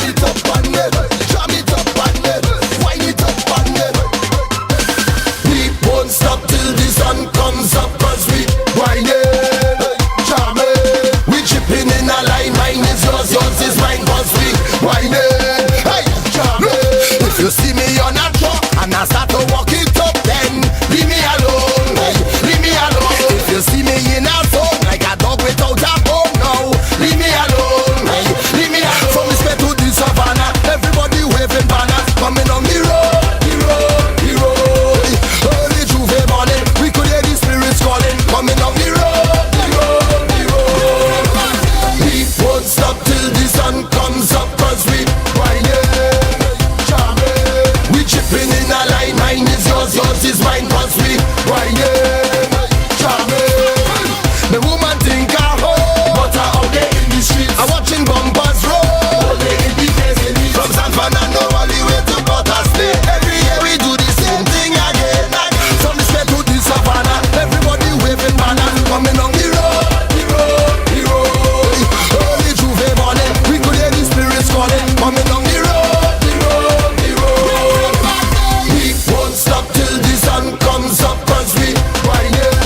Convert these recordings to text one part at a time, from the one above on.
it up on me, jam it up on me, wind it up on me. We won't stop till the sun comes up, 'cause we whining, jamming. We chipping in a line, mine is yours, yours is mine, 'cause we whining, hey, jamming. If you see me on a truck and I start to walk it up, then leave me alone, hey, leave me alone. If you see me in a zone like a dog without a bone, no, leave me alone, hey, leave me alone. From the square to the savannah, everybody waving banners, coming on the road, the road, the road. Early Juve morning, we could hear the spirits calling, coming on the road, the road, the road. We won't stop till the sun comes up, 'cause we whining, jamming. We chipping in a line, mine is yours, yours is mine, 'cause we whining, jamming. The woman think I hoe, but I out there in the streets, I watching bumpers roll, all day in the crazy beats. From San Fernando all the way to Port State, every year we do the same thing again, again. From the square to the savannah, everybody waving banners, coming on the road, the road, the road. Early Juve morning, we could hear the spirits calling, coming on the road, the road, the road. We won't stop till the sun comes up, 'cause we whining,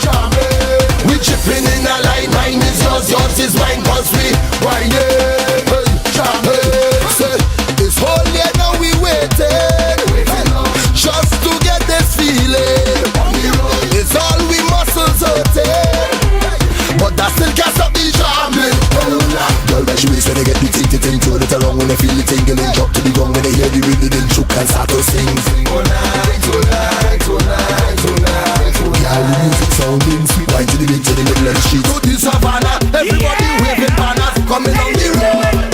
jamming. We chipping in a line, mine is yours, yours is mine, 'cause we whining, jamming. Say, this whole year now we waiting, just to get this feeling. It's all we muscles hurting, but that still can't stop the jamming. Girl, when she waist, when they get the ting, turn it around when they feel it tingling. Drop to the ground when they hear the rhythm, then choke and start to sing. Tonight, tonight, tonight, tonight, tonight. Yeah, the music sounding sweet, wine to the beat, to the middle of the street. To the savannah, everybody waving banners, coming on the road.